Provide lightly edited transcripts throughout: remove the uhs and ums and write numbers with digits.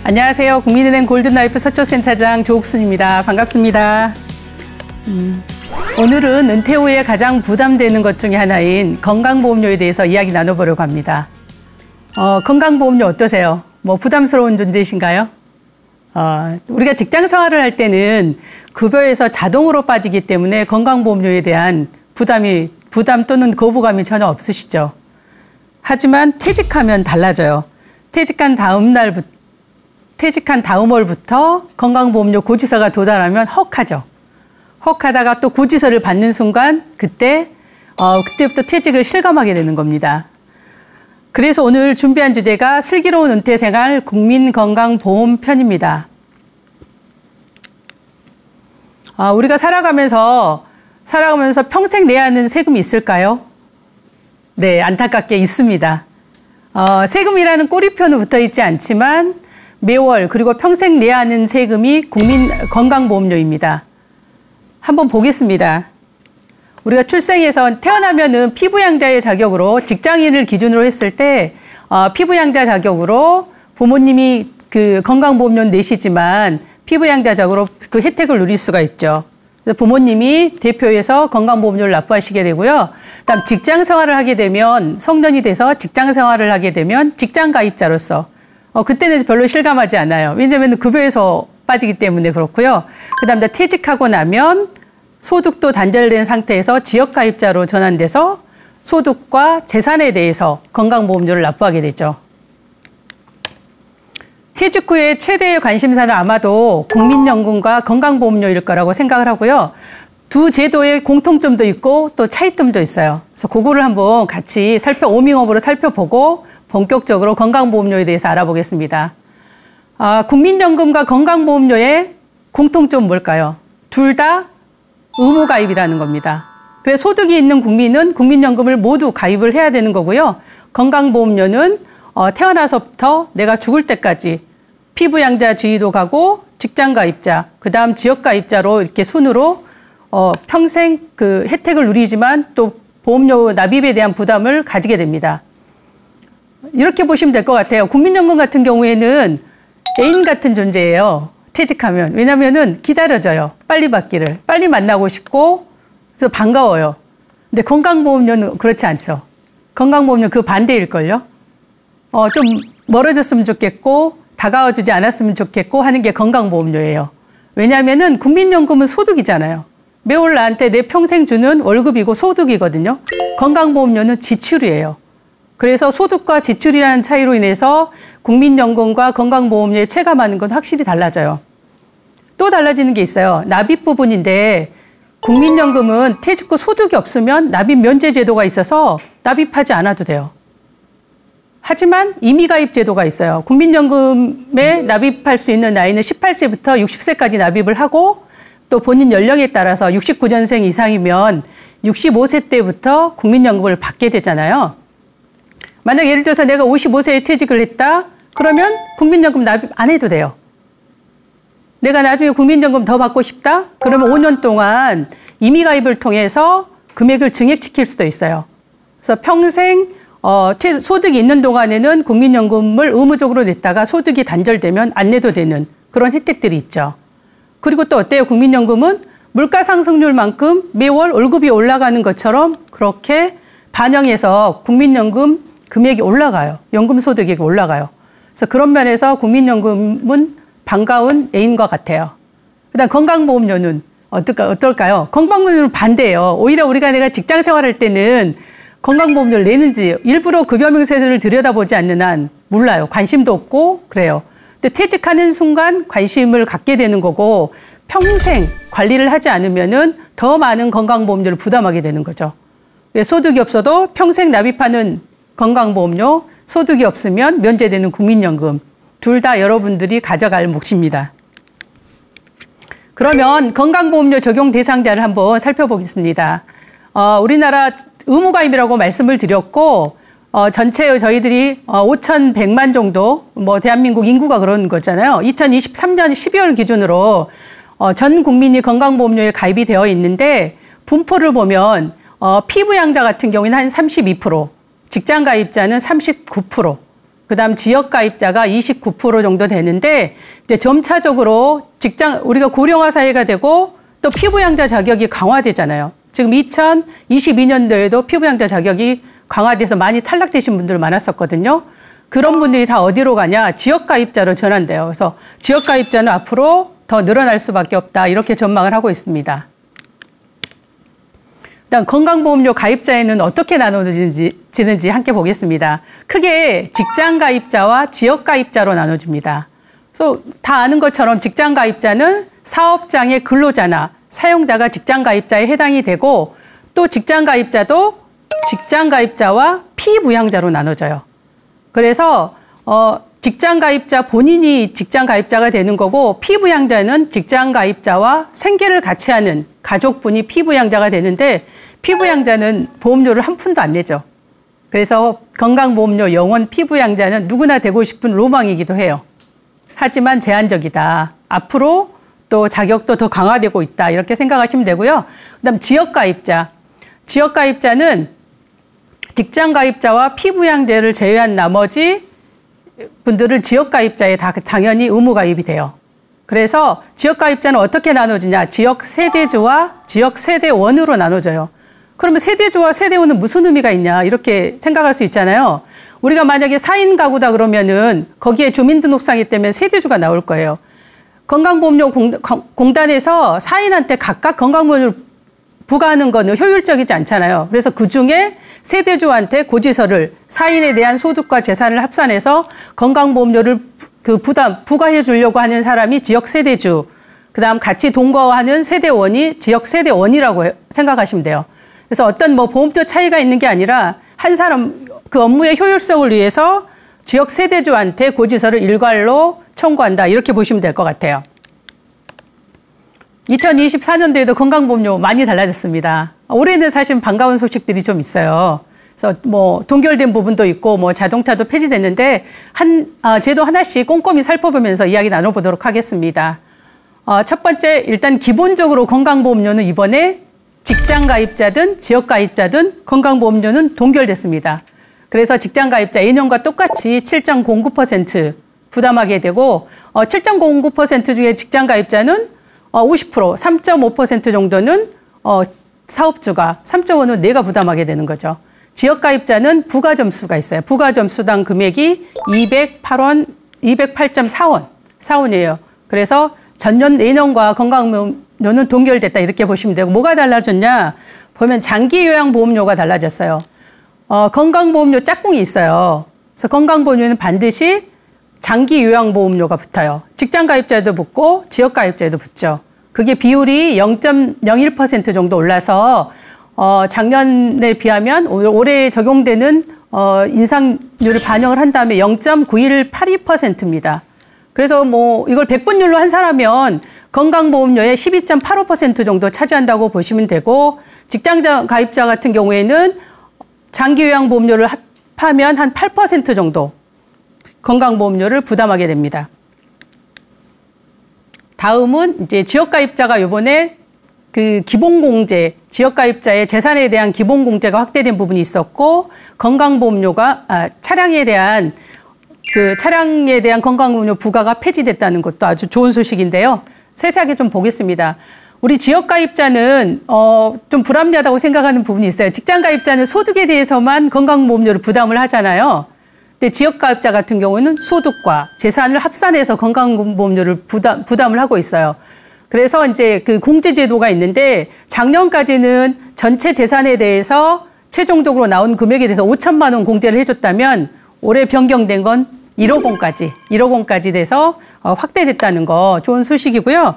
안녕하세요. 국민은행 골든라이프 서초센터장 조옥순입니다. 반갑습니다. 오늘은 은퇴 후에 가장 부담되는 것 중에 하나인 건강보험료에 대해서 이야기 나눠보려고 합니다. 건강보험료 어떠세요? 부담스러운 존재이신가요? 우리가 직장 생활을 할 때는 급여에서 자동으로 빠지기 때문에 건강보험료에 대한 부담 또는 거부감이 전혀 없으시죠. 하지만 퇴직하면 달라져요. 퇴직한 다음 월부터 건강보험료 고지서가 도달하면 헉하죠. 헉하다가 또 고지서를 받는 순간 그때부터 퇴직을 실감하게 되는 겁니다. 그래서 오늘 준비한 주제가 슬기로운 은퇴생활 국민건강보험 편입니다. 우리가 살아가면서 평생 내야 하는 세금이 있을까요? 네, 안타깝게 있습니다. 세금이라는 꼬리표는 붙어 있지 않지만 매월 그리고 평생 내야 하는 세금이 국민건강보험료입니다. 한번 보겠습니다. 우리가 출생해서 태어나면은 피부양자의 자격으로 직장인을 기준으로 했을 때 피부양자 자격으로 부모님이 그 건강보험료 내시지만 피부양자 자격으로 그 혜택을 누릴 수가 있죠. 부모님이 대표해서 건강보험료를 납부하시게 되고요. 그다음 직장 생활을 하게 되면 성년이 돼서 직장 생활을 하게 되면 직장 가입자로서 그때는 별로 실감하지 않아요. 왜냐하면 급여에서 빠지기 때문에 그렇고요. 그다음 퇴직하고 나면 소득도 단절된 상태에서 지역가입자로 전환돼서 소득과 재산에 대해서 건강보험료를 납부하게 되죠. 퇴직 후에 최대의 관심사는 아마도 국민연금과 건강보험료일 거라고 생각을 하고요. 두 제도의 공통점도 있고 또 차이점도 있어요. 그래서 그거를 한번 같이 워밍업으로 살펴보고 본격적으로 건강보험료에 대해서 알아보겠습니다. 국민연금과 건강보험료의 공통점은 뭘까요? 둘 다 의무가입이라는 겁니다. 그래서 소득이 있는 국민은 국민연금을 모두 가입을 해야 되는 거고요. 건강보험료는 태어나서부터 내가 죽을 때까지 피부양자 지위도 가고 직장가입자, 그다음 지역가입자로 이렇게 순으로 평생 그 혜택을 누리지만 또 보험료 납입에 대한 부담을 가지게 됩니다. 이렇게 보시면 될 것 같아요. 국민연금 같은 경우에는 애인 같은 존재예요. 퇴직하면. 왜냐면은 기다려져요. 빨리 받기를. 빨리 만나고 싶고, 그래서 반가워요. 근데 건강보험료는 그렇지 않죠. 건강보험료 그 반대일걸요. 좀 멀어졌으면 좋겠고, 다가와주지 않았으면 좋겠고 하는 게 건강보험료예요. 왜냐면은 국민연금은 소득이잖아요. 매월 나한테 내 평생 주는 월급이고 소득이거든요. 건강보험료는 지출이에요. 그래서 소득과 지출이라는 차이로 인해서 국민연금과 건강보험료에 체감하는 건 확실히 달라져요. 또 달라지는 게 있어요. 납입 부분인데 국민연금은 퇴직 후 소득이 없으면 납입 면제 제도가 있어서 납입하지 않아도 돼요. 하지만 임의가입 제도가 있어요. 국민연금에 납입할 수 있는 나이는 18세부터 60세까지 납입을 하고 또 본인 연령에 따라서 69년생 이상이면 65세 때부터 국민연금을 받게 되잖아요. 만약 예를 들어서 내가 55세에 퇴직을 했다. 그러면 국민연금 납입 안 해도 돼요. 내가 나중에 국민연금 더 받고 싶다. 그러면 5년 동안 임의가입을 통해서 금액을 증액시킬 수도 있어요. 그래서 평생 소득이 있는 동안에는 국민연금을 의무적으로 냈다가 소득이 단절되면 안 내도 되는 그런 혜택들이 있죠. 그리고 또 어때요? 국민연금은 물가 상승률만큼 매월 월급이 올라가는 것처럼 그렇게 반영해서 국민연금 금액이 올라가요. 연금소득이 올라가요. 그래서 그런 면에서 국민연금은 반가운 애인과 같아요. 그다음 건강보험료는 어떨까요? 건강보험료는 반대예요. 오히려 내가 직장 생활할 때는 건강보험료를 내는지 일부러 급여명세서를 들여다보지 않는 한 몰라요. 관심도 없고 그래요. 근데 퇴직하는 순간 관심을 갖게 되는 거고 평생 관리를 하지 않으면은 더 많은 건강보험료를 부담하게 되는 거죠. 소득이 없어도 평생 납입하는 건강보험료, 소득이 없으면 면제되는 국민연금. 둘 다 여러분들이 가져갈 몫입니다. 그러면 건강보험료 적용 대상자를 한번 살펴보겠습니다. 우리나라 의무가입이라고 말씀을 드렸고 전체 저희들이 5,100만 정도 대한민국 인구가 그런 거잖아요. 2023년 12월 기준으로 전 국민이 건강보험료에 가입이 되어 있는데 분포를 보면 피부양자 같은 경우에는 한 32%, 직장가입자는 39%, 그다음 지역 가입자가 29% 정도 되는데 이제 점차적으로 우리가 고령화 사회가 되고 또 피부양자 자격이 강화되잖아요. 지금 2022년도에도 피부양자 자격이 강화돼서 많이 탈락되신 분들 많았었거든요. 그런 분들이 다 어디로 가냐? 지역 가입자로 전환돼요. 그래서 지역 가입자는 앞으로 더 늘어날 수밖에 없다. 이렇게 전망을 하고 있습니다. 일단 건강보험료 가입자에는 어떻게 나눠지는지 함께 보겠습니다. 크게 직장 가입자와 지역 가입자로 나눠집니다. 그래서 다 아는 것처럼 직장 가입자는 사업장의 근로자나 사용자가 직장 가입자에 해당이 되고 또 직장 가입자도 직장 가입자와 피부양자로 나눠져요. 그래서 직장 가입자 본인이 직장 가입자가 되는 거고 피부양자는 직장 가입자와 생계를 같이 하는 가족분이 피부양자가 되는데 피부양자는 보험료를 한 푼도 안 내죠. 그래서 건강보험료 영원 피부양자는 누구나 되고 싶은 로망이기도 해요. 하지만 제한적이다. 앞으로 또 자격도 더 강화되고 있다. 이렇게 생각하시면 되고요. 그다음 지역가입자. 지역가입자는 직장가입자와 피부양자를 제외한 나머지 분들을 지역가입자에 당연히 의무가입이 돼요. 그래서 지역가입자는 어떻게 나눠지냐. 지역세대주와 지역세대원으로 나눠져요. 그러면 세대주와 세대원은 무슨 의미가 있냐 이렇게 생각할 수 있잖아요. 우리가 만약에 4인 가구다 그러면은 거기에 주민등록상이 때문에 세대주가 나올 거예요. 건강보험료 공단에서 4인한테 각각 건강보험료를 부과하는 거는 효율적이지 않잖아요. 그래서 그중에 세대주한테 고지서를 4인에 대한 소득과 재산을 합산해서 건강보험료를 부과해 주려고 하는 사람이 지역세대주, 그다음 같이 동거하는 세대원이 지역세대원이라고 생각하시면 돼요. 그래서 어떤 보험료 차이가 있는 게 아니라 한 사람 그 업무의 효율성을 위해서 지역 세대주한테 고지서를 일괄로 청구한다. 이렇게 보시면 될 것 같아요. 2024년도에도 건강보험료 많이 달라졌습니다. 올해는 사실 반가운 소식들이 좀 있어요. 그래서 동결된 부분도 있고 자동차도 폐지됐는데 제도 하나씩 꼼꼼히 살펴보면서 이야기 나눠보도록 하겠습니다. 첫 번째 일단 기본적으로 건강보험료는 이번에 직장가입자든 지역가입자든 건강보험료는 동결됐습니다. 그래서 직장가입자 예년과 똑같이 7.09% 부담하게 되고 7.09% 중에 직장가입자는 50%, 3.5% 정도는 사업주가, 3.5는 내가 부담하게 되는 거죠. 지역가입자는 부가점수가 있어요. 부가점수당 금액이 208.4원이에요. 그래서 예년과 건강보험료는 동결됐다 이렇게 보시면 되고 뭐가 달라졌냐 보면 장기요양보험료가 달라졌어요. 건강보험료 짝꿍이 있어요. 그래서 건강보험료는 반드시 장기요양보험료가 붙어요. 직장가입자에도 붙고 지역가입자에도 붙죠. 그게 비율이 0.01% 정도 올라서 작년에 비하면 올해 적용되는 인상률을 반영을 한 다음에 0.9182%입니다. 그래서 이걸 백분율로 한 사람이면 건강보험료의 12.85% 정도 차지한다고 보시면 되고 직장가입자 같은 경우에는 장기요양보험료를 합하면 한 8% 정도 건강보험료를 부담하게 됩니다. 다음은 이제 지역가입자가 이번에 기본공제, 지역가입자의 재산에 대한 기본공제가 확대된 부분이 있었고 건강보험료가 차량에 대한 건강보험료 부과가 폐지됐다는 것도 아주 좋은 소식인데요. 세세하게 좀 보겠습니다. 우리 지역가입자는 좀 불합리하다고 생각하는 부분이 있어요. 직장가입자는 소득에 대해서만 건강보험료를 부담을 하잖아요. 근데 지역가입자 같은 경우는 소득과 재산을 합산해서 건강보험료를 부담을 하고 있어요. 그래서 이제 공제제도가 있는데 작년까지는 전체 재산에 대해서 최종적으로 나온 금액에 대해서 5천만 원 공제를 해줬다면 올해 변경된 건 1억 원까지 돼서 확대됐다는 거 좋은 소식이고요.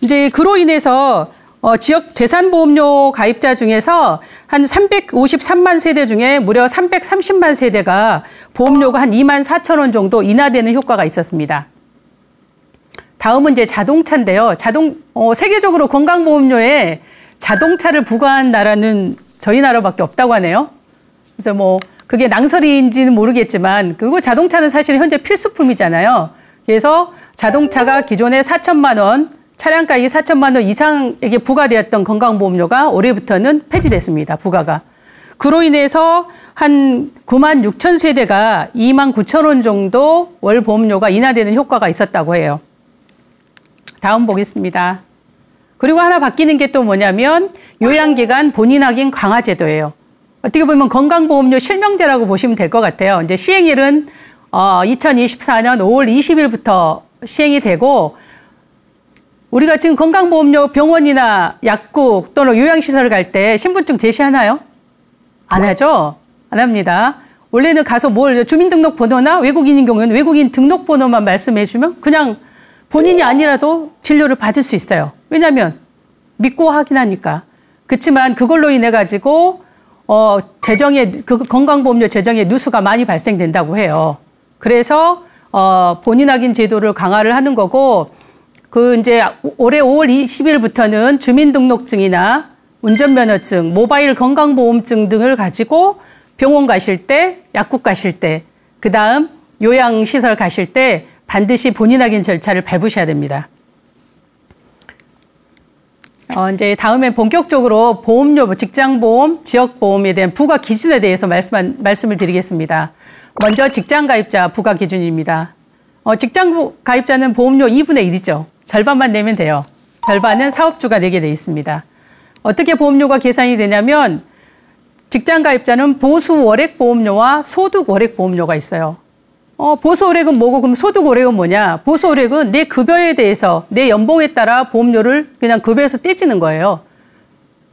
이제 그로 인해서 지역 재산보험료 가입자 중에서 한 353만 세대 중에 무려 330만 세대가 보험료가 한 2만 4천 원 정도 인하되는 효과가 있었습니다. 다음은 이제 자동차인데요. 세계적으로 건강보험료에 자동차를 부과한 나라는 저희 나라밖에 없다고 하네요. 그래서 그게 낭설인지는 모르겠지만 그리고 자동차는 사실 현재 필수품이잖아요. 그래서 자동차가 기존에 4천만 원, 차량가액이 4천만 원 이상에게 부과되었던 건강보험료가 올해부터는 폐지됐습니다. 부과가. 그로 인해서 한 9만 6천 세대가 2만 9천 원 정도 월 보험료가 인하되는 효과가 있었다고 해요. 다음 보겠습니다. 그리고 하나 바뀌는 게 또 뭐냐면 요양기간 본인 확인 강화 제도예요. 어떻게 보면 건강보험료 실명제라고 보시면 될 것 같아요. 이제 시행일은 2024년 5월 20일부터 시행이 되고, 우리가 지금 건강보험료 병원이나 약국 또는 요양시설 갈 때 신분증 제시하나요? 안 하죠? 안 합니다. 원래는 가서 주민등록번호나 외국인인 경우에는 외국인 등록번호만 말씀해 주면 그냥 본인이 아니라도 진료를 받을 수 있어요. 왜냐하면 믿고 확인하니까. 그렇지만 그걸로 인해 가지고 건강보험료 재정에 누수가 많이 발생된다고 해요. 그래서 본인 확인 제도를 강화를 하는 거고, 이제 올해 5월 20일부터는 주민등록증이나 운전면허증, 모바일 건강보험증 등을 가지고 병원 가실 때, 약국 가실 때, 그다음 요양시설 가실 때 반드시 본인 확인 절차를 밟으셔야 됩니다. 이제 다음에 본격적으로 보험료, 직장보험, 지역보험에 대한 부과 기준에 대해서 말씀을 드리겠습니다. 먼저 직장가입자 부과 기준입니다. 직장가입자는 보험료 2분의 1이죠. 절반만 내면 돼요. 절반은 사업주가 내게 돼 있습니다. 어떻게 보험료가 계산이 되냐면 직장가입자는 보수월액보험료와 소득월액보험료가 있어요. 보수월액은 뭐고 그럼 소득월액은 뭐냐? 보수월액은 내 급여에 대해서 내 연봉에 따라 보험료를 그냥 급여에서 떼지는 거예요.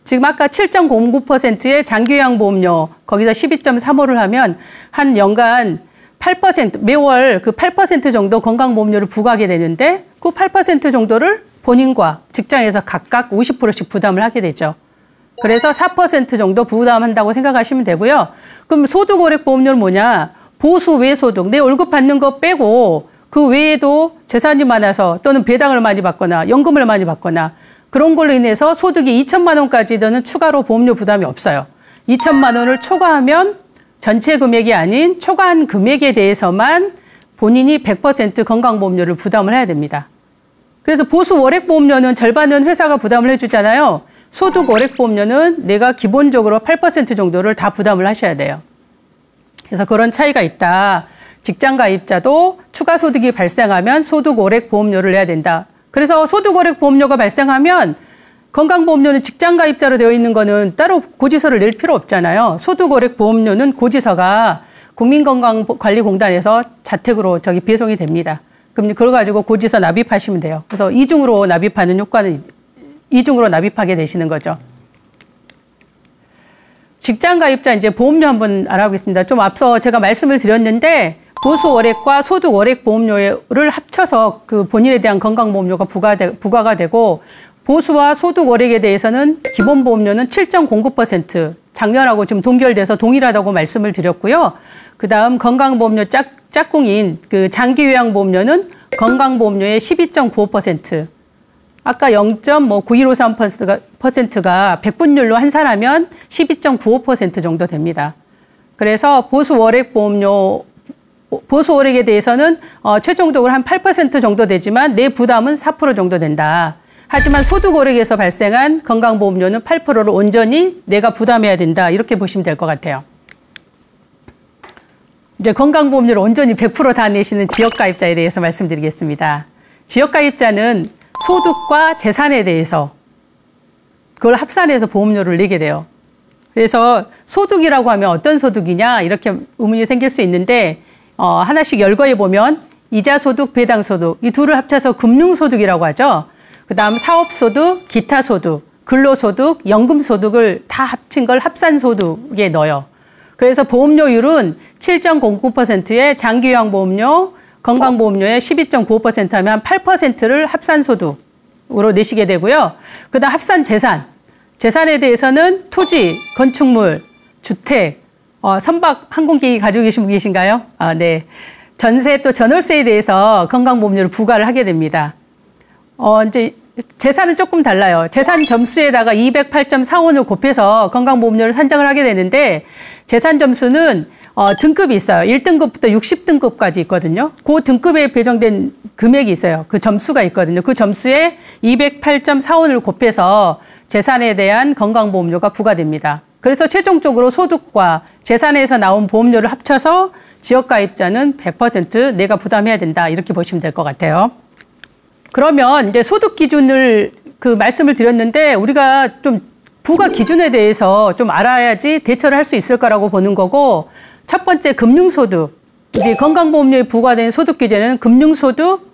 지금 아까 7.09%의 장기요양보험료 거기서 12.35를 하면 한 연간 8% 매월 그 8% 정도 건강보험료를 부과하게 되는데 그 8% 정도를 본인과 직장에서 각각 50%씩 부담을 하게 되죠. 그래서 4% 정도 부담한다고 생각하시면 되고요. 그럼 소득월액보험료는 뭐냐? 보수 외소득, 내 월급 받는 거 빼고 그 외에도 재산이 많아서 또는 배당을 많이 받거나 연금을 많이 받거나 그런 걸로 인해서 소득이 2천만 원까지 되는 추가로 보험료 부담이 없어요. 2천만 원을 초과하면 전체 금액이 아닌 초과한 금액에 대해서만 본인이 100% 건강보험료를 부담을 해야 됩니다. 그래서 보수 월액보험료는 절반은 회사가 부담을 해주잖아요. 소득 월액보험료는 내가 기본적으로 8% 정도를 다 부담을 하셔야 돼요. 그래서 그런 차이가 있다. 직장가입자도 추가 소득이 발생하면 소득 월액보험료를 내야 된다. 그래서 소득 월액보험료가 발생하면 건강보험료는 직장가입자로 되어 있는 거는 따로 고지서를 낼 필요 없잖아요. 소득월액보험료는 고지서가 국민건강관리공단에서 자택으로 배송이 됩니다. 그럼 그걸 가지고 고지서 납입하시면 돼요. 그래서 이중으로 납입하는 효과는 이중으로 납입하게 되시는 거죠. 직장가입자 이제 보험료 한번 알아보겠습니다. 좀 앞서 제가 말씀을 드렸는데 보수월액과 소득월액보험료를 합쳐서 그 본인에 대한 건강보험료가 부과가 되고 보수와 소득월액에 대해서는 기본보험료는 7.09% 작년하고 좀 동결돼서 동일하다고 말씀을 드렸고요. 그다음 건강보험료 짝꿍인 그 장기요양보험료는 건강보험료의 12.95%. 아까 0.9153%가 백분율로 환산하면 12.95% 정도 됩니다. 그래서 보수월액에 대해서는 최종적으로 한 8% 정도 되지만 내 부담은 4% 정도 된다. 하지만 소득월액에서 발생한 건강보험료는 8%를 온전히 내가 부담해야 된다. 이렇게 보시면 될 것 같아요. 이제 건강보험료를 온전히 100% 다 내시는 지역가입자에 대해서 말씀드리겠습니다. 지역가입자는 소득과 재산에 대해서 그걸 합산해서 보험료를 내게 돼요. 그래서 소득이라고 하면 어떤 소득이냐 이렇게 의문이 생길 수 있는데 하나씩 열거해 보면 이자소득, 배당소득 이 둘을 합쳐서 금융소득이라고 하죠. 그다음 사업소득, 기타소득, 근로소득, 연금소득을 다 합친 걸 합산소득에 넣어요. 그래서 보험료율은 7.09%의 장기요양보험료, 건강보험료의 12.95% 하면 8%를 합산소득으로 내시게 되고요. 그다음 합산재산, 재산에 대해서는 토지, 건축물, 주택, 선박, 항공기 가지고 계신 분 계신가요? 네. 전세 또 전월세에 대해서 건강보험료를 부과를 하게 됩니다. 이제 재산은 조금 달라요. 재산 점수에다가 208.45를 곱해서 건강보험료를 산정을 하게 되는데 재산 점수는 등급이 있어요. 1등급부터 60등급까지 있거든요. 그 등급에 배정된 금액이 있어요. 그 점수가 있거든요. 그 점수에 208.45를 곱해서 재산에 대한 건강보험료가 부과됩니다. 그래서 최종적으로 소득과 재산에서 나온 보험료를 합쳐서 지역가입자는 100% 내가 부담해야 된다. 이렇게 보시면 될 것 같아요. 그러면 이제 소득 기준을 말씀을 드렸는데 우리가 좀 부과 기준에 대해서 좀 알아야지 대처를 할 수 있을 거라고 보는 거고, 첫 번째 금융소득. 이제 건강보험료에 부과된 소득 기준에는 금융소득,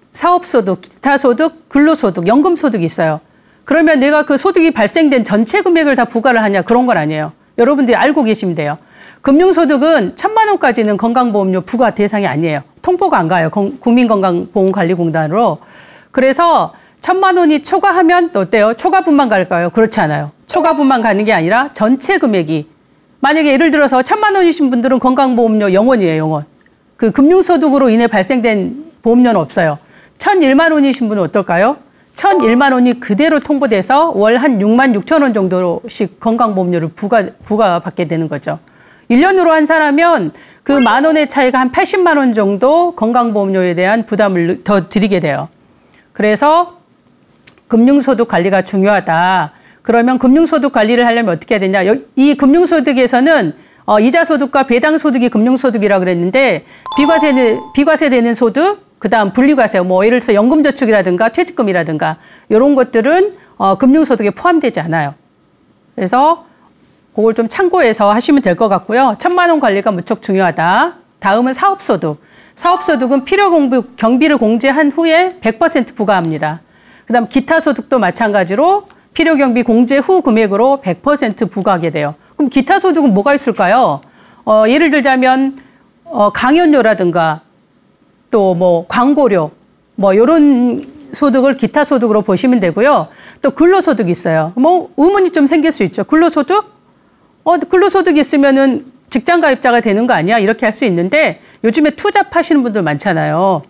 사업소득, 기타소득, 근로소득, 연금소득이 있어요. 그러면 내가 그 소득이 발생된 전체 금액을 다 부과를 하냐, 그런 건 아니에요. 여러분들이 알고 계시면 돼요. 금융소득은 1,000만 원까지는 건강보험료 부과 대상이 아니에요. 통보가 안 가요. 국민건강보험관리공단으로. 그래서 1,000만 원이 초과하면 또 어때요? 초과분만 갈까요? 그렇지 않아요. 초과분만 가는 게 아니라 전체 금액이, 만약에 예를 들어서 1,000만 원이신 분들은 건강보험료 0원이에요. 0원. 그 금융소득으로 인해 발생된 보험료는 없어요. 1,001만 원이신 분은 어떨까요? 1,001만 원이 그대로 통보돼서 월 한 6만 6천 원 정도씩 건강보험료를 부과받게 되는 거죠. 1년으로 환산하면 그 만 원의 차이가 한 80만 원 정도 건강보험료에 대한 부담을 더 드리게 돼요. 그래서 금융소득 관리가 중요하다. 그러면 금융소득 관리를 하려면 어떻게 해야 되냐. 이 금융소득에서는 이자소득과 배당소득이 금융소득이라고 그랬는데, 비과세되는 소득, 그다음 분리과세, 뭐 예를 들어서 연금저축이라든가 퇴직금이라든가 이런 것들은 금융소득에 포함되지 않아요. 그래서 그걸 좀 참고해서 하시면 될 것 같고요. 1,000만 원 관리가 무척 중요하다. 다음은 사업소득. 사업소득은 필요경비를 공제한 후에 100% 부과합니다. 그다음 기타소득도 마찬가지로 필요경비 공제 후 금액으로 100% 부과하게 돼요. 그럼 기타소득은 뭐가 있을까요? 예를 들자면 강연료라든가 또 뭐 광고료, 뭐 이런 소득을 기타소득으로 보시면 되고요. 또 근로소득이 있어요. 뭐 의문이 좀 생길 수 있죠. 근로소득? 근로소득이 있으면은 직장가입자가 되는 거 아니야? 이렇게 할 수 있는데, 요즘에 투잡하시는 분들 많잖아요.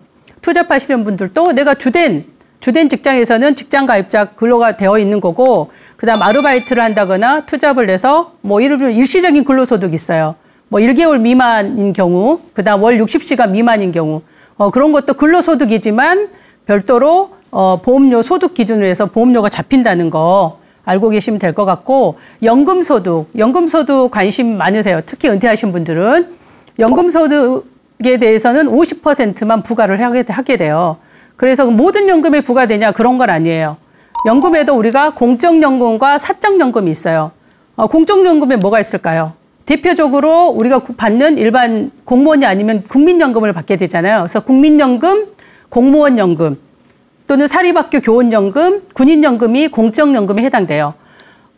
투잡하시는 분들도 내가 주된 직장에서는 직장가입자 근로가 되어 있는 거고, 그다음 아르바이트를 한다거나 투잡을 해서 뭐 예를 들면 일시적인 근로소득이 있어요. 뭐 1개월 미만인 경우, 그다음 월 60시간 미만인 경우, 그런 것도 근로소득이지만 별도로 보험료 소득 기준으로 해서 보험료가 잡힌다는 거 알고 계시면 될 것 같고, 연금소득 관심 많으세요. 특히 은퇴하신 분들은. 연금소득에 대해서는 50%만 부과를 하게 돼요. 그래서 모든 연금에 부과되냐, 그런 건 아니에요. 연금에도 우리가 공적연금과 사적연금이 있어요. 공적연금에 뭐가 있을까요? 대표적으로 우리가 받는 일반 공무원이 아니면 국민연금을 받게 되잖아요. 그래서 국민연금, 공무원연금, 또는 사립학교 교원연금, 군인연금이 공적연금에 해당돼요.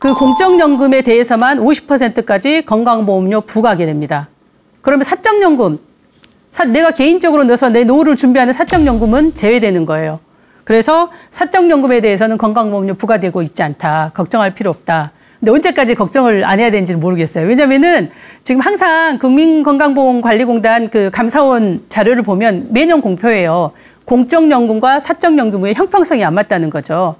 그 공적연금에 대해서만 50%까지 건강보험료 부과하게 됩니다. 그러면 사적연금, 내가 개인적으로 넣어서 내 노후를 준비하는 사적연금은 제외되는 거예요. 그래서 사적연금에 대해서는 건강보험료 부과되고 있지 않다. 걱정할 필요 없다. 근데 언제까지 걱정을 안 해야 되는지는 모르겠어요. 왜냐면은 지금 항상 국민건강보험관리공단 그 감사원 자료를 보면 매년 공표해요. 공적연금과 사적연금의 형평성이 안 맞다는 거죠.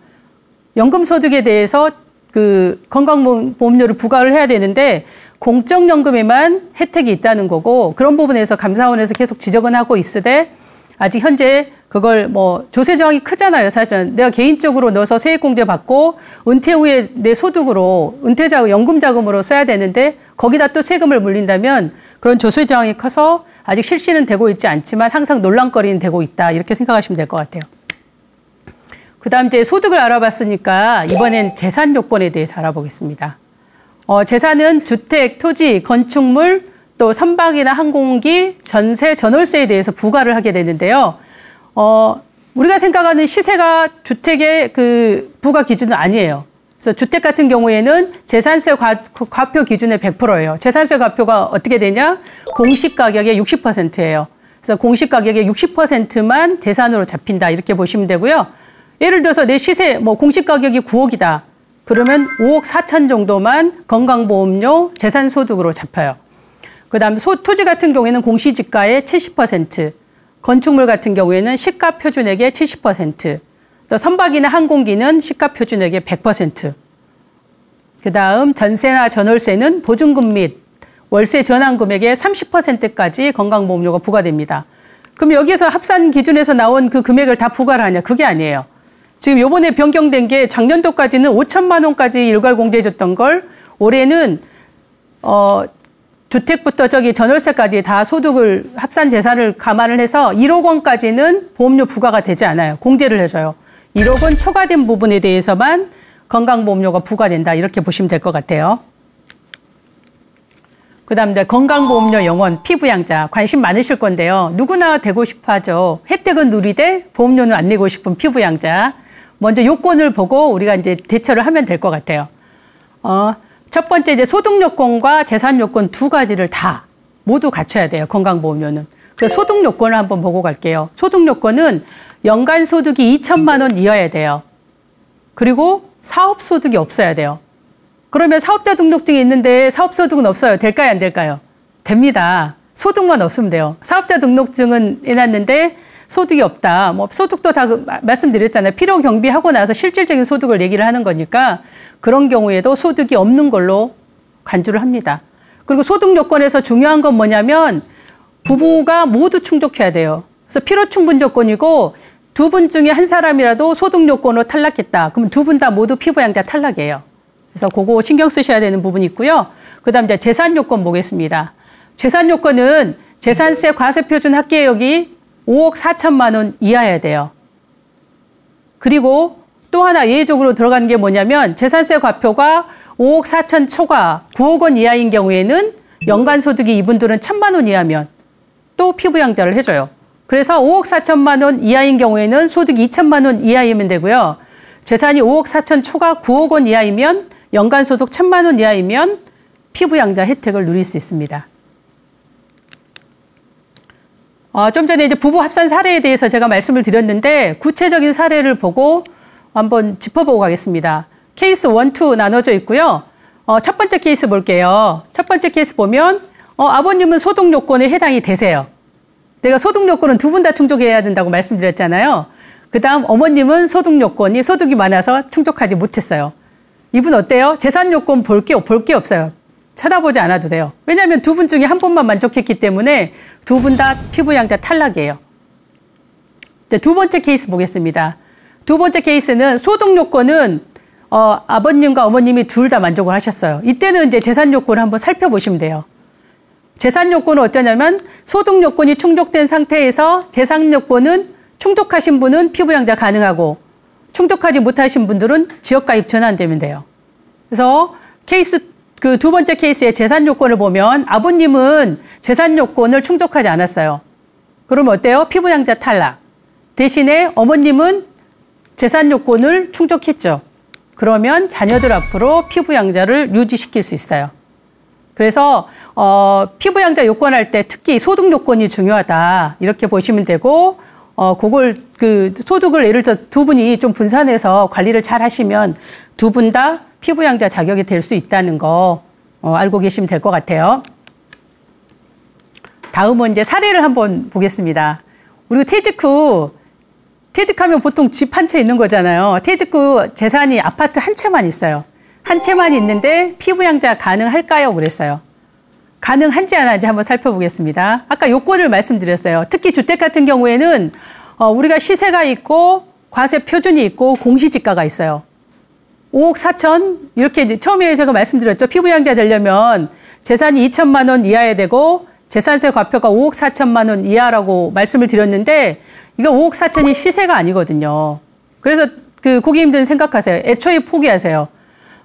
연금소득에 대해서 그 건강보험료를 부과를 해야 되는데 공적연금에만 혜택이 있다는 거고, 그런 부분에서 감사원에서 계속 지적은 하고 있으되 아직 현재 그걸 뭐 조세 저항이 크잖아요. 사실은 내가 개인적으로 넣어서 세액공제 받고 은퇴 후에 내 소득으로 연금 자금으로 써야 되는데 거기다 또 세금을 물린다면 그런 조세 저항이 커서 아직 실시는 되고 있지 않지만 항상 논란거리는 되고 있다. 이렇게 생각하시면 될 것 같아요. 그다음 이제 소득을 알아봤으니까 이번엔 재산 요건에 대해서 알아보겠습니다. 재산은 주택, 토지, 건축물, 또 선박이나 항공기, 전세, 전월세에 대해서 부과를 하게 되는데요. 우리가 생각하는 시세가 주택의 그 부과 기준은 아니에요. 그래서 주택 같은 경우에는 재산세 과표 기준의 100%예요. 재산세 과표가 어떻게 되냐? 공시가격의 60%예요. 그래서 공시가격의 60%만 재산으로 잡힌다. 이렇게 보시면 되고요. 예를 들어서 내 시세, 뭐 공시가격이 9억이다. 그러면 5억 4천 정도만 건강보험료 재산소득으로 잡혀요. 그다음에 토지 같은 경우에는 공시지가의 70%, 건축물 같은 경우에는 시가표준액의 70%, 또 선박이나 항공기는 시가표준액의 100%. 그다음 전세나 전월세는 보증금 및 월세 전환금액의 30%까지 건강보험료가 부과됩니다. 그럼 여기에서 합산 기준에서 나온 그 금액을 다 부과를 하냐? 그게 아니에요. 지금 요번에 변경된 게 작년도까지는 5천만 원까지 일괄 공제해줬던 걸 올해는 주택부터 저기 전월세까지 다 소득을 합산 재산을 감안을 해서 1억 원까지는 보험료 부과가 되지 않아요. 공제를 해줘요. 1억 원 초과된 부분에 대해서만 건강보험료가 부과된다. 이렇게 보시면 될 것 같아요. 그다음 이제 건강보험료 영원 피부양자 관심 많으실 건데요. 누구나 되고 싶어 하죠. 혜택은 누리되 보험료는 안 내고 싶은 피부양자. 먼저 요건을 보고 우리가 이제 대처를 하면 될 것 같아요. 첫 번째 이제 소득 요건과 재산 요건 두 가지를 다 모두 갖춰야 돼요. 건강보험료는. 그래서 소득 요건을 한번 보고 갈게요. 소득 요건은 연간 소득이 2천만 원 이하여야 돼요. 그리고 사업 소득이 없어야 돼요. 그러면 사업자 등록증이 있는데 사업 소득은 없어요. 될까요? 안 될까요? 됩니다. 소득만 없으면 돼요. 사업자 등록증은 해놨는데 소득이 없다. 뭐 소득도 다 말씀드렸잖아요. 필요 경비하고 나서 실질적인 소득을 얘기를 하는 거니까 그런 경우에도 소득이 없는 걸로 간주를 합니다. 그리고 소득 요건에서 중요한 건 뭐냐면 부부가 모두 충족해야 돼요. 그래서 필요 충분 조건이고 두 분 중에 한 사람이라도 소득 요건으로 탈락했다. 그러면 두 분 다 모두 피부양자 탈락이에요. 그래서 그거 신경 쓰셔야 되는 부분이 있고요. 그다음 이제 재산 요건 보겠습니다. 재산 요건은 재산세 과세표준 합계액이 5억 4천만 원 이하여야 돼요. 그리고 또 하나 예외적으로 들어가는 게 뭐냐면 재산세 과표가 5억 4천 초과 9억 원 이하인 경우에는 연간 소득이 이분들은 1,000만 원 이하면 또 피부양자를 해줘요. 그래서 5억 4천만 원 이하인 경우에는 소득이 2천만 원 이하이면 되고요. 재산이 5억 4천 초과 9억 원 이하이면 연간 소득 1,000만 원 이하이면 피부양자 혜택을 누릴 수 있습니다. 좀 전에 이제 부부 합산 사례에 대해서 제가 말씀을 드렸는데 구체적인 사례를 보고 한번 짚어보고 가겠습니다. 케이스 1, 2 나눠져 있고요. 첫 번째 케이스 볼게요. 첫 번째 케이스 보면 아버님은 소득 요건에 해당이 되세요. 내가 소득 요건은 두 분 다 충족해야 된다고 말씀드렸잖아요. 그다음 어머님은 소득 요건이 소득이 많아서 충족하지 못했어요. 이분 어때요? 재산 요건 볼 게 없어요. 쳐다보지 않아도 돼요. 왜냐하면 두 분 중에 한 분만 만족했기 때문에 두 분 다 피부양자 탈락이에요. 두 번째 케이스 보겠습니다. 두 번째 케이스는 소득 요건은 아버님과 어머님이 둘 다 만족을 하셨어요. 이때는 이제 재산 요건을 한번 살펴보시면 돼요. 재산 요건은 어쩌냐면 소득 요건이 충족된 상태에서 재산 요건은 충족하신 분은 피부양자 가능하고 충족하지 못하신 분들은 지역가입 전환되면 돼요. 그래서 케이스 그 두 번째 케이스의 재산 요건을 보면 아버님은 재산 요건을 충족하지 않았어요. 그러면 어때요? 피부양자 탈락. 대신에 어머님은 재산 요건을 충족했죠. 그러면 자녀들 앞으로 피부양자를 유지시킬 수 있어요. 그래서 피부양자 요건할 때 특히 소득 요건이 중요하다. 이렇게 보시면 되고 그걸 소득을 예를 들어 두 분이 좀 분산해서 관리를 잘 하시면 두 분 다 피부양자 자격이 될 수 있다는 거 알고 계시면 될 것 같아요. 다음은 이제 사례를 한번 보겠습니다. 우리가 퇴직하면 보통 집 한 채 있는 거잖아요. 퇴직 후 재산이 아파트 한 채만 있어요. 한 채만 있는데 피부양자 가능할까요? 그랬어요. 가능한지 안 한지 한번 살펴보겠습니다. 아까 요건을 말씀드렸어요. 특히 주택 같은 경우에는 우리가 시세가 있고 과세 표준이 있고 공시지가가 있어요. 5억 4천 이렇게 처음에 제가 말씀드렸죠. 피부양자 되려면 재산이 2천만 원 이하여야 되고 재산세 과표가 5억 4천만 원 이하라고 말씀을 드렸는데 이거 5억 4천이 시세가 아니거든요. 그래서 고객님들은 생각하세요. 애초에 포기하세요.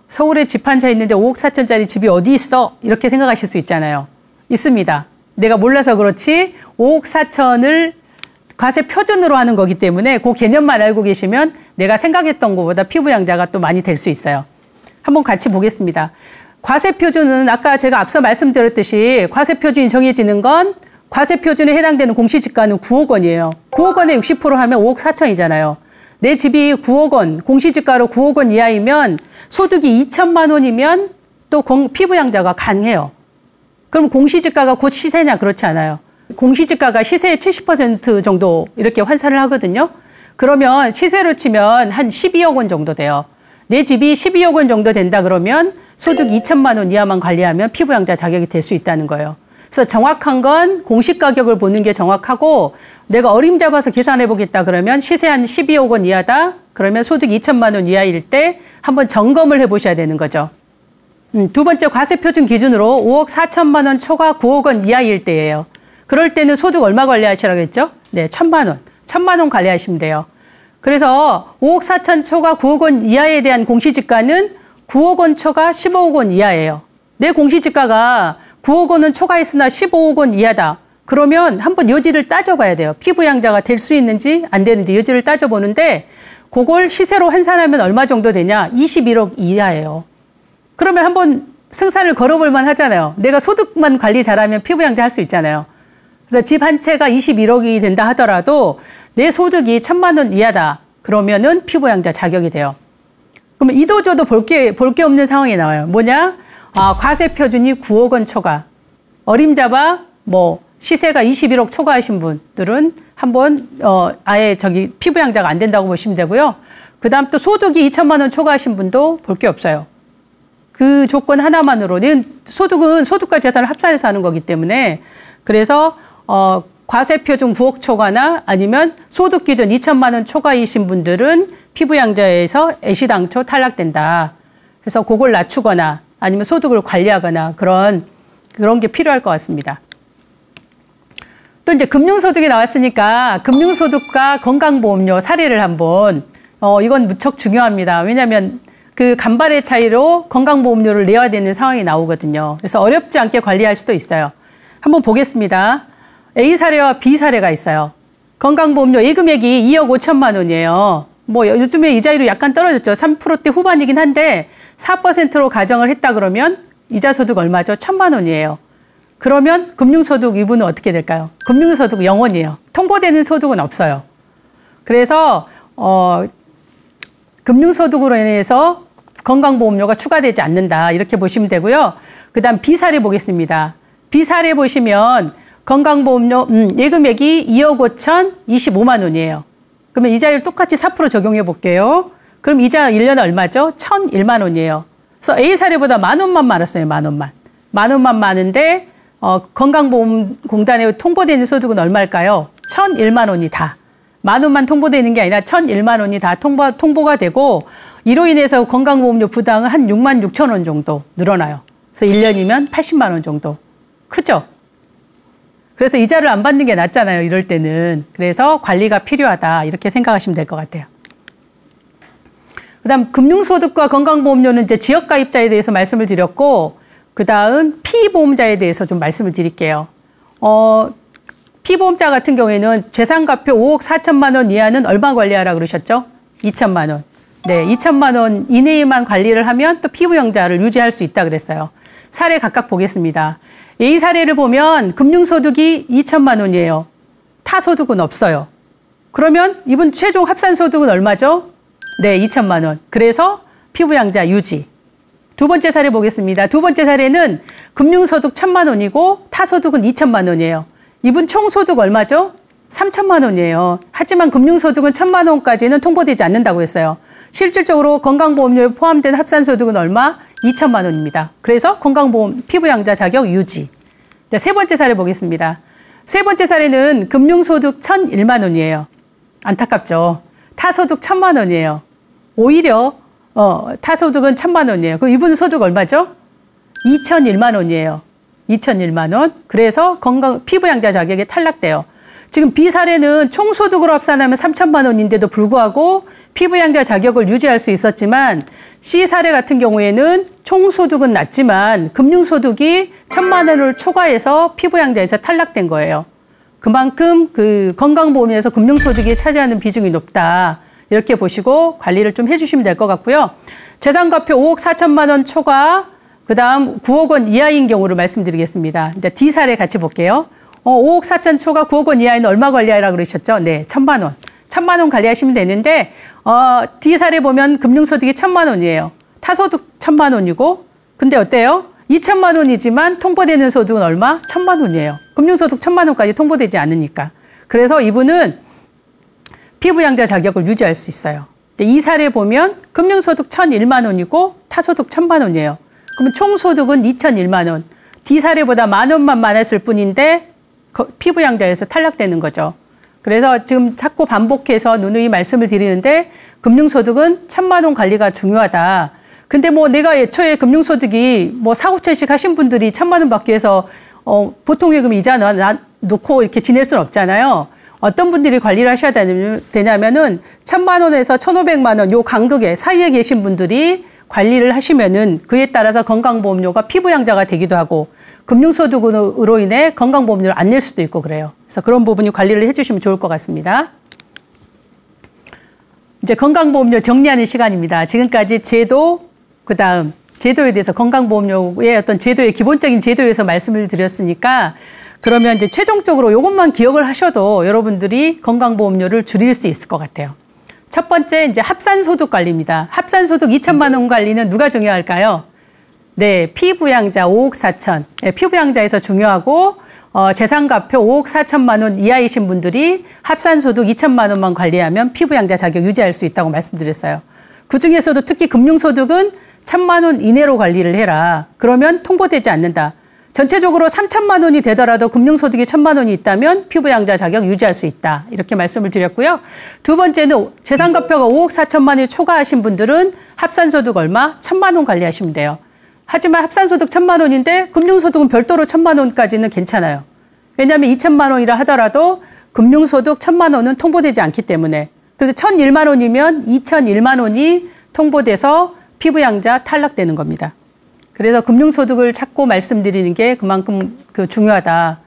서울에 집 한 채 있는데 5억 4천짜리 집이 어디 있어? 이렇게 생각하실 수 있잖아요. 있습니다. 내가 몰라서 그렇지 5억 4천을 과세 표준으로 하는 거기 때문에 그 개념만 알고 계시면 내가 생각했던 것보다 피부양자가 또 많이 될 수 있어요. 한번 같이 보겠습니다. 과세 표준은 아까 제가 앞서 말씀드렸듯이 과세 표준이 정해지는 건 과세 표준에 해당되는 공시지가는 9억 원이에요. 9억 원에 60% 하면 5억 4천이잖아요. 내 집이 9억 원, 공시지가로 9억 원 이하이면 소득이 2천만 원이면 또 피부양자가 가능해요. 그럼 공시지가가 곧 시세냐? 그렇지 않아요. 공시지가가 시세의 70% 정도 이렇게 환산을 하거든요. 그러면 시세로 치면 한 12억 원 정도 돼요. 내 집이 12억 원 정도 된다 그러면 소득 2천만 원 이하만 관리하면 피부양자 자격이 될 수 있다는 거예요. 그래서 정확한 건 공시가격을 보는 게 정확하고 내가 어림잡아서 계산해 보겠다 그러면 시세 한 12억 원 이하다? 그러면 소득 2천만 원 이하일 때 한번 점검을 해 보셔야 되는 거죠. 두 번째 과세표준 기준으로 5억 4천만 원 초과 9억 원 이하일 때예요. 그럴 때는 소득 얼마 관리하시라고 했죠? 네, 1,000만 원. 1,000만 원 관리하시면 돼요. 그래서 5억 4천 초과 9억 원 이하에 대한 공시지가는 9억 원 초과 15억 원 이하예요. 내 공시지가가 9억 원은 초과했으나 15억 원 이하다. 그러면 한번 여지를 따져봐야 돼요. 피부양자가 될 수 있는지 안 되는지 여지를 따져보는데 그걸 시세로 환산하면 얼마 정도 되냐? 21억 이하예요. 그러면 한번 승산을 걸어볼 만 하잖아요. 내가 소득만 관리 잘하면 피부양자 할 수 있잖아요. 그래서 집 한 채가 21억이 된다 하더라도 내 소득이 1,000만 원 이하다. 그러면은 피부양자 자격이 돼요. 그러면 이도저도 볼 게 없는 상황이 나와요. 뭐냐? 과세 표준이 9억 원 초과. 어림잡아 뭐 시세가 21억 초과하신 분들은 한번 아예 피부양자가 안 된다고 보시면 되고요. 그다음 또 소득이 2천만 원 초과하신 분도 볼 게 없어요. 그 조건 하나만으로는 소득은 소득과 재산을 합산해서 하는 거기 때문에 그래서 과세표준 9억 초과나 아니면 소득 기준 2천만 원 초과이신 분들은 피부양자에서 애시당초 탈락된다. 그래서 그걸 낮추거나 아니면 소득을 관리하거나 그런 게 필요할 것 같습니다. 또 이제 금융소득이 나왔으니까 금융소득과 건강보험료 사례를 한번 이건 무척 중요합니다. 왜냐하면 그 간발의 차이로 건강보험료를 내야 되는 상황이 나오거든요. 그래서 어렵지 않게 관리할 수도 있어요. 한번 보겠습니다. A 사례와 B 사례가 있어요. 건강보험료 예금액이 2억 5천만 원이에요. 뭐 요즘에 이자율이 약간 떨어졌죠. 3%대 후반이긴 한데 4%로 가정을 했다 그러면 이자 소득 얼마죠? 1,000만 원이에요. 그러면 금융소득 이분은 어떻게 될까요? 금융소득 0원이에요. 통보되는 소득은 없어요. 그래서 금융소득으로 인해서 건강보험료가 추가되지 않는다. 이렇게 보시면 되고요. 그다음 B 사례 보겠습니다. B 사례 보시면 건강보험료 예금액이 2억 5천 25만 원이에요. 그러면 이자율 똑같이 4% 적용해 볼게요. 그럼 이자 1년에 얼마죠? 1,001만 원이에요. 그래서 A 사례보다 10,000원만 많았어요. 10,000원만. 10,000원만 많은데 건강보험공단에 통보되는 소득은 얼마일까요? 1,001만 원이 다. 10,000원만 통보되는 게 아니라 1,001만 원이 다 통보가 되고 이로 인해서 건강보험료 부담은 한 6만 6천 원 정도 늘어나요. 그래서 1년이면 80만 원 정도. 크죠? 그래서 이자를 안 받는 게 낫잖아요. 이럴 때는. 그래서 관리가 필요하다. 이렇게 생각하시면 될 것 같아요. 그다음 금융소득과 건강보험료는 이제 지역가입자에 대해서 말씀을 드렸고 그다음 피보험자에 대해서 좀 말씀을 드릴게요. 피보험자 같은 경우에는 재산과표 5억 4천만 원 이하는 얼마 관리하라 그러셨죠? 2천만 원. 네, 2천만 원 이내에만 관리를 하면 또 피부양자를 유지할 수 있다 그랬어요. 사례 각각 보겠습니다. A 사례를 보면 금융소득이 2천만 원이에요. 타소득은 없어요. 그러면 이분 최종 합산소득은 얼마죠? 네, 2천만 원. 그래서 피부양자 유지. 두 번째 사례 보겠습니다. 두 번째 사례는 금융소득 1,000만 원이고 타소득은 2천만 원이에요. 이분 총소득 얼마죠? 3천만 원이에요. 하지만 금융소득은 1,000만 원까지는 통보되지 않는다고 했어요. 실질적으로 건강보험료에 포함된 합산소득은 얼마? 2천만 원입니다. 그래서 건강보험 피부양자 자격 유지. 자, 세 번째 사례 보겠습니다. 세 번째 사례는 금융소득 1,001만 원이에요. 안타깝죠. 타소득 1,000만 원이에요. 오히려 타소득은 1,000만 원이에요. 그럼 이분 소득 얼마죠? 2,001만 원이에요. 2,001만 원. 그래서 피부양자 자격에 탈락돼요. 지금 B 사례는 총소득으로 합산하면 3천만 원인데도 불구하고 피부양자 자격을 유지할 수 있었지만 C 사례 같은 경우에는 총소득은 낮지만 금융소득이 1,000만 원을 초과해서 피부양자에서 탈락된 거예요. 그만큼 그 건강보험에서 금융소득이 차지하는 비중이 높다. 이렇게 보시고 관리를 좀 해주시면 될 것 같고요. 재산과표 5억 4천만 원 초과, 그다음 9억 원 이하인 경우를 말씀드리겠습니다. 이제 D 사례 같이 볼게요. 5억 4천 초과 9억 원 이하에는 얼마 관리하라 그러셨죠? 네, 1,000만 원. 1,000만 원 관리하시면 되는데 D 사례 보면 금융소득이 1,000만 원이에요. 타소득 1,000만 원이고 근데 어때요? 2천만 원이지만 통보되는 소득은 얼마? 1,000만 원이에요. 금융소득 1,000만 원까지 통보되지 않으니까. 그래서 이분은 피부양자 자격을 유지할 수 있어요. 이 사례 보면 금융소득 1,001만 원이고 타소득 1,000만 원이에요. 그러면 총소득은 2,001만 원. D 사례보다 10,000원만 많았을 뿐인데 피부양자에서 탈락되는 거죠. 그래서 지금 자꾸 반복해서 누누이 말씀을 드리는데 금융소득은 1,000만 원 관리가 중요하다. 근데 뭐 내가 애초에 금융소득이 뭐 4, 5천씩 하신 분들이 1,000만 원 받기 위해서 보통예금 이자 놓고 이렇게 지낼 수는 없잖아요. 어떤 분들이 관리를 하셔야 되냐면은 1,000만 원에서 1,500만 원 요 간극에 사이에 계신 분들이 관리를 하시면은 그에 따라서 건강보험료가 피부양자가 되기도 하고 금융소득으로 인해 건강보험료를 안 낼 수도 있고 그래요. 그래서 그런 부분이 관리를 해주시면 좋을 것 같습니다. 이제 건강보험료 정리하는 시간입니다. 지금까지 제도, 그다음 제도에 대해서 건강보험료의 어떤 제도의 기본적인 제도에서 말씀을 드렸으니까 그러면 이제 최종적으로 이것만 기억을 하셔도 여러분들이 건강보험료를 줄일 수 있을 것 같아요. 첫 번째 이제 합산소득 관리입니다. 합산소득 2천만 원 관리는 누가 중요할까요? 네, 피부양자 5억 4천. 네, 피부양자에서 중요하고 재산과표 5억 4천만 원 이하이신 분들이 합산소득 2천만 원만 관리하면 피부양자 자격 유지할 수 있다고 말씀드렸어요. 그중에서도 특히 금융소득은 1,000만 원 이내로 관리를 해라. 그러면 통보되지 않는다. 전체적으로 3천만 원이 되더라도 금융소득이 1,000만 원이 있다면 피부양자 자격 유지할 수 있다. 이렇게 말씀을 드렸고요. 두 번째는 재산과표가 5억 4천만 원이 초과하신 분들은 합산소득 얼마? 1,000만 원 관리하시면 돼요. 하지만 합산소득 1,000만 원인데 금융소득은 별도로 1,000만 원까지는 괜찮아요. 왜냐하면 2천만 원이라 하더라도 금융소득 1,000만 원은 통보되지 않기 때문에. 그래서 1,001만 원이면 2,001만 원이 통보돼서 피부양자 탈락되는 겁니다. 그래서 금융소득을 찾고 말씀드리는 게 그만큼 중요하다.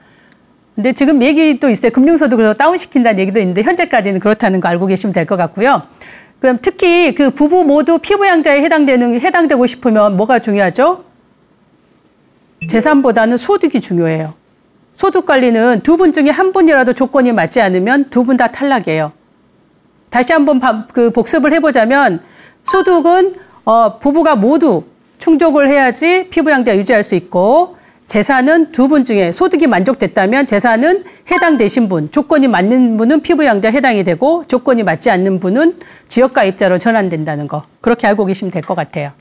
근데 지금 얘기도 있어요. 금융소득을 다운시킨다는 얘기도 있는데 현재까지는 그렇다는 거 알고 계시면 될 것 같고요. 그럼 특히 그 부부 모두 피부양자에 해당되고 싶으면 뭐가 중요하죠? 재산보다는 소득이 중요해요. 소득 관리는 두 분 중에 한 분이라도 조건이 맞지 않으면 두 분 다 탈락이에요. 다시 한번 복습을 해보자면 소득은 부부가 모두 충족을 해야지 피부양자 유지할 수 있고 재산은 두 분 중에 소득이 만족됐다면 재산은 해당되신 분, 조건이 맞는 분은 피부양자 해당이 되고 조건이 맞지 않는 분은 지역가입자로 전환된다는 거. 그렇게 알고 계시면 될 것 같아요.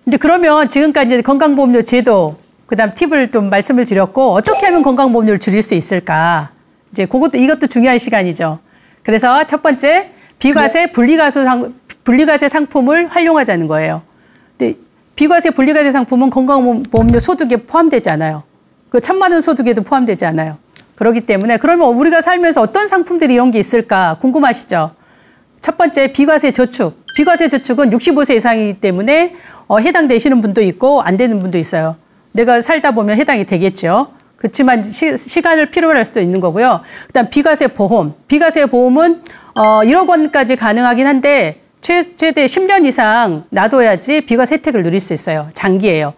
근데 그러면 지금까지 건강보험료 제도, 그다음 팁을 좀 말씀을 드렸고 어떻게 하면 건강보험료를 줄일 수 있을까? 이제 이것도 중요한 시간이죠. 그래서 첫 번째, 비과세 분리과세 상품을 활용하자는 거예요. 근데 비과세 분리과세 상품은 건강보험료 소득에 포함되지 않아요. 그 1,000만 원 소득에도 포함되지 않아요. 그렇기 때문에 그러면 우리가 살면서 어떤 상품들이 이런 게 있을까 궁금하시죠? 첫 번째, 비과세 저축. 비과세 저축은 65세 이상이기 때문에 해당되시는 분도 있고 안 되는 분도 있어요. 내가 살다 보면 해당이 되겠죠. 그렇지만 시간을 필요로 할 수도 있는 거고요. 그다음 비과세 보험. 비과세 보험은 1억 원까지 가능하긴 한데 최대 10년 이상 놔둬야지 비과세 혜택을 누릴 수 있어요. 장기예요.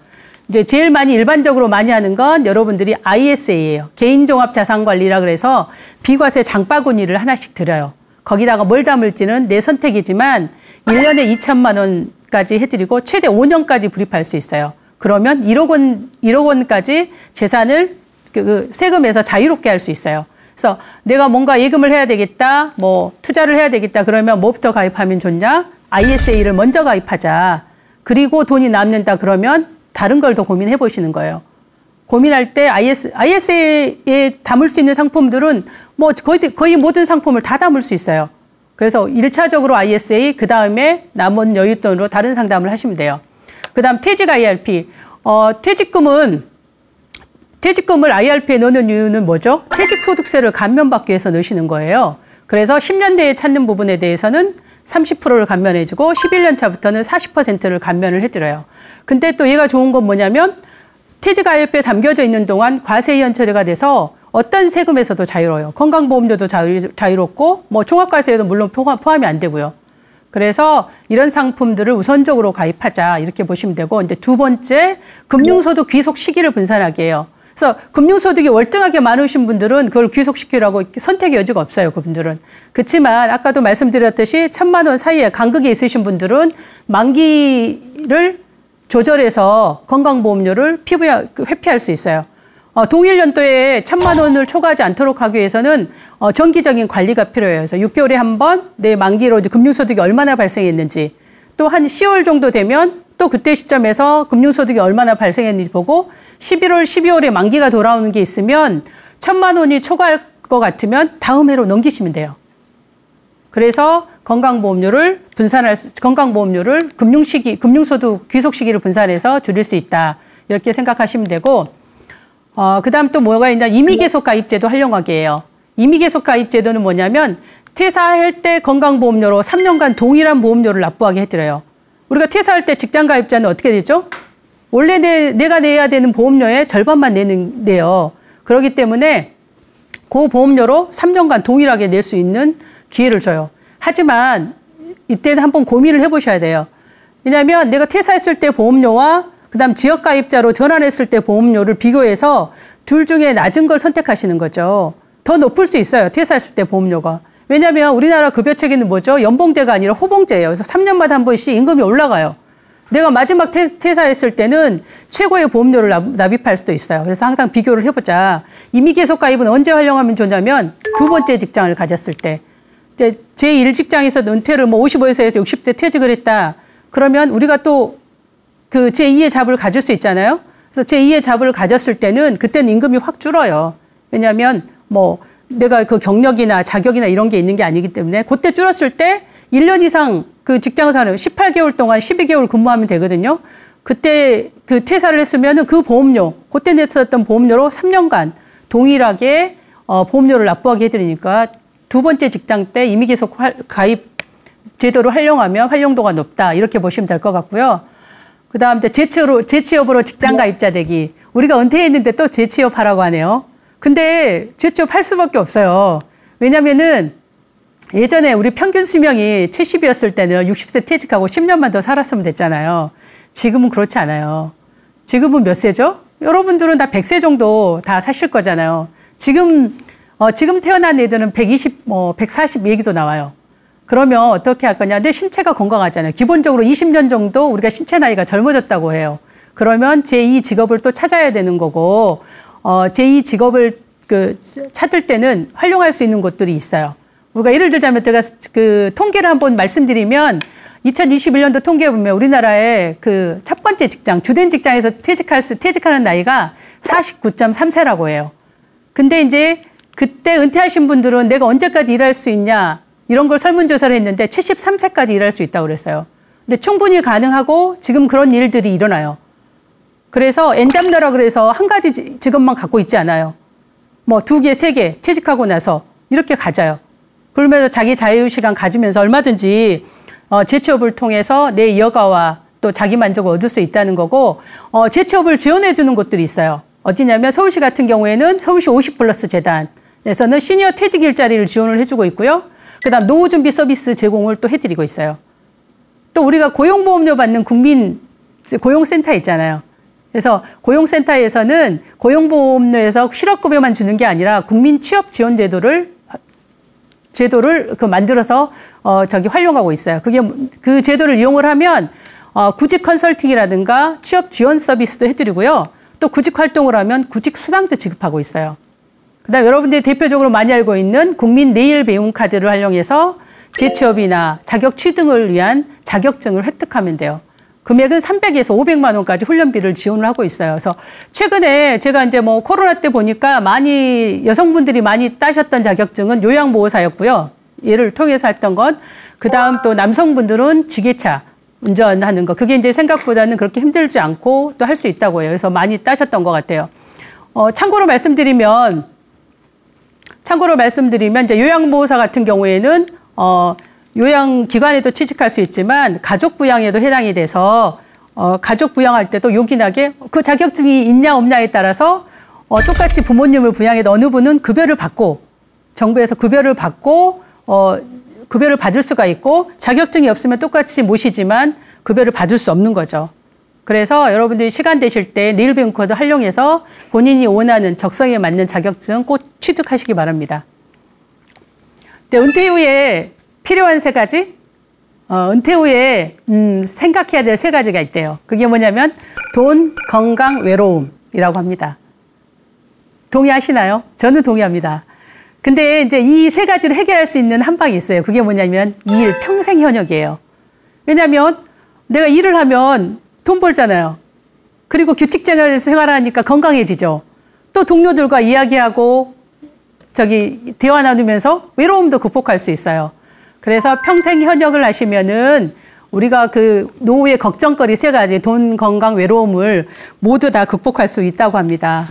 이제 제일 일반적으로 많이 하는 건 여러분들이 ISA예요. 개인종합자산관리라 그래서 비과세 장바구니를 하나씩 드려요. 거기다가 뭘 담을지는 내 선택이지만 1년에 2천만 원까지 해드리고 최대 5년까지 불입할 수 있어요. 그러면 1억 원까지 재산을 세금에서 자유롭게 할 수 있어요. 그래서 내가 뭔가 예금을 해야 되겠다, 뭐 투자를 해야 되겠다 그러면 뭐부터 가입하면 좋냐? ISA를 먼저 가입하자. 그리고 돈이 남는다 그러면 다른 걸 더 고민해 보시는 거예요. 고민할 때 ISA에 담을 수 있는 상품들은 뭐 거의 모든 상품을 다 담을 수 있어요. 그래서 1차적으로 ISA, 그 다음에 남은 여윳돈으로 다른 상담을 하시면 돼요. 그 다음 퇴직 IRP. 퇴직금을 IRP에 넣는 이유는 뭐죠? 퇴직소득세를 감면받기 위해서 넣으시는 거예요. 그래서 10년 내에 찾는 부분에 대해서는 30%를 감면해주고 11년 차부터는 40%를 감면을 해드려요. 근데 또 얘가 좋은 건 뭐냐면 퇴직 IRP에 담겨져 있는 동안 과세이연 처리가 돼서 어떤 세금에서도 자유로워요. 건강보험료도 자유롭고 뭐 종합과세에도 물론 포함이 안 되고요. 그래서 이런 상품들을 우선적으로 가입하자 이렇게 보시면 되고 이제 두 번째, 금융소득 귀속 시기를 분산하기 해요. 그래서 금융소득이 월등하게 많으신 분들은 그걸 귀속시키라고 선택의 여지가 없어요. 그분들은. 그렇지만 아까도 말씀드렸듯이 1,000만 원 사이에 간극이 있으신 분들은 만기를 조절해서 건강보험료를 회피할 수 있어요. 동일 연도에 1,000만 원을 초과하지 않도록 하기 위해서는 정기적인 관리가 필요해요. 그래서 6개월에 한 번 내 만기로 금융소득이 얼마나 발생했는지 또 한 10월 정도 되면 또 그때 시점에서 금융소득이 얼마나 발생했는지 보고 11월, 12월에 만기가 돌아오는 게 있으면 1,000만 원이 초과할 것 같으면 다음 해로 넘기시면 돼요. 그래서 건강보험료를 금융소득 귀속 시기를 분산해서 줄일 수 있다. 이렇게 생각하시면 되고, 그다음 또 뭐가 있냐? 임의계속 가입제도 활용하기예요. 임의계속 가입제도는 뭐냐면 퇴사할 때 건강보험료로 3년간 동일한 보험료를 납부하게 해드려요. 우리가 퇴사할 때 직장가입자는 어떻게 되죠? 원래 내가 내야 되는 보험료의 절반만 내요. 그렇기 때문에 그 보험료로 3년간 동일하게 낼 수 있는 기회를 줘요. 하지만 이때는 한번 고민을 해보셔야 돼요. 왜냐하면 내가 퇴사했을 때 보험료와 그다음 지역가입자로 전환했을 때 보험료를 비교해서 둘 중에 낮은 걸 선택하시는 거죠. 더 높을 수 있어요. 퇴사했을 때 보험료가. 왜냐하면 우리나라 급여체계는 뭐죠? 연봉제가 아니라 호봉제예요. 그래서 3년마다 한 번씩 임금이 올라가요. 내가 마지막 퇴사했을 때는 최고의 보험료를 납입할 수도 있어요. 그래서 항상 비교를 해보자. 임의계속가입은 언제 활용하면 좋냐면 두 번째 직장을 가졌을 때. 이제 제1직장에서 은퇴를 55세에서 60대 퇴직을 했다. 그러면 우리가 또 그 제2의 잡을 가질 수 있잖아요. 그래서 제2의 잡을 가졌을 때는 그때는 임금이 확 줄어요. 왜냐하면 내가 그 경력이나 자격이나 이런 게 있는 게 아니기 때문에 그때 줄었을 때 1년 이상 그 직장생활을 18개월 동안 12개월 근무하면 되거든요. 그때 그 퇴사를 했으면은 그 보험료, 그때 냈었던 보험료로 3년간 동일하게 보험료를 납부하게 해드리니까 두 번째 직장 때 임의계속 가입 제도를 활용하면 활용도가 높다. 이렇게 보시면 될 것 같고요. 그 다음 재취업으로 직장 가입자 되기. 우리가 은퇴했는데 또 재취업하라고 하네요. 근데 재취업할 수밖에 없어요. 왜냐면은 예전에 우리 평균 수명이 70이었을 때는 60세 퇴직하고 10년만 더 살았으면 됐잖아요. 지금은 그렇지 않아요. 지금은 몇 세죠? 여러분들은 다 100세 정도 다 사실 거잖아요. 지금 태어난 애들은 120, 140 얘기도 나와요. 그러면 어떻게 할 거냐? 내 신체가 건강하잖아요. 기본적으로 20년 정도 우리가 신체 나이가 젊어졌다고 해요. 그러면 제2 직업을 또 찾아야 되는 거고, 제2 직업을 찾을 때는 활용할 수 있는 곳들이 있어요. 우리가 예를 들자면 제가 그 통계를 한번 말씀드리면 2021년도 통계에 보면 우리나라의 그 첫 번째 직장, 주된 직장에서 퇴직하는 나이가 49.3세라고 해요. 근데 이제 그때 은퇴하신 분들은 내가 언제까지 일할 수 있냐 이런 걸 설문조사를 했는데 73세까지 일할 수 있다고 그랬어요. 근데 충분히 가능하고 지금 그런 일들이 일어나요. 그래서 엔잡너라 그래서 한 가지 직업만 갖고 있지 않아요. 2개, 3개 퇴직하고 나서 이렇게 가져요. 그러면서 자기 자유시간 가지면서 얼마든지 재취업을 통해서 내 여가와 또 자기 만족을 얻을 수 있다는 거고, 재취업을 지원해 주는 곳들이 있어요. 어디냐면 서울시 같은 경우에는 서울시 50플러스 재단에서는 시니어 퇴직 일자리를 지원을 해주고 있고요. 그다음 노후 준비 서비스 제공을 또 해드리고 있어요. 또 우리가 고용보험료 받는 국민 고용센터 있잖아요. 그래서 고용센터에서는 고용보험료에서 실업급여만 주는 게 아니라 국민 취업 지원 제도를 만들어서 활용하고 있어요. 그 제도를 이용을 하면 구직 컨설팅이라든가 취업 지원 서비스도 해드리고요. 또 구직 활동을 하면 구직 수당도 지급하고 있어요. 그다음 여러분들이 대표적으로 많이 알고 있는 국민 내일 배움 카드를 활용해서 재취업이나 자격 취등을 위한 자격증을 획득하면 돼요. 금액은 300에서 500만 원까지 훈련비를 지원을 하고 있어요. 그래서 최근에 제가 이제 코로나 때 보니까 여성분들이 많이 따셨던 자격증은 요양보호사였고요. 얘를 통해서 했던 건, 그다음 또 남성분들은 지게차 운전하는 거. 그게 이제 생각보다는 그렇게 힘들지 않고 또 할 수 있다고 해요. 그래서 많이 따셨던 것 같아요. 참고로 말씀드리면 이제 요양보호사 같은 경우에는 요양기관에도 취직할 수 있지만 가족 부양에도 해당이 돼서 가족 부양할 때도 요긴하게 그 자격증이 있냐 없냐에 따라서 똑같이 부모님을 부양해도 어느 분은 급여를 받고 정부에서 급여를 받고 급여를 받을 수가 있고 자격증이 없으면 똑같이 모시지만 급여를 받을 수 없는 거죠. 그래서 여러분들이 시간 되실 때 내일 배움 코드 활용해서 본인이 원하는 적성에 맞는 자격증 꼭 취득하시기 바랍니다. 네, 은퇴 후에 필요한 3가지? 은퇴 후에 생각해야 될 3가지가 있대요. 그게 뭐냐면 돈, 건강, 외로움이라고 합니다. 동의하시나요? 저는 동의합니다. 근데 이제 이 3가지를 해결할 수 있는 한 방이 있어요. 그게 뭐냐면 일, 평생 현역이에요. 왜냐하면 내가 일을 하면 돈 벌잖아요. 그리고 규칙적인 생활하니까 건강해지죠. 또 동료들과 이야기하고 대화 나누면서 외로움도 극복할 수 있어요. 그래서 평생 현역을 하시면은 우리가 그 노후의 걱정거리 3가지, 돈, 건강, 외로움을 모두 다 극복할 수 있다고 합니다.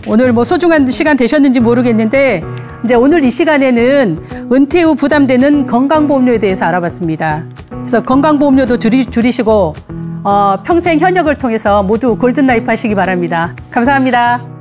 오늘 뭐 소중한 시간 되셨는지 모르겠는데 이제 오늘 이 시간에는 은퇴 후 부담되는 건강보험료에 대해서 알아봤습니다. 그래서 건강보험료도 줄이시고 평생 현역을 통해서 모두 골든라이프 하시기 바랍니다. 감사합니다.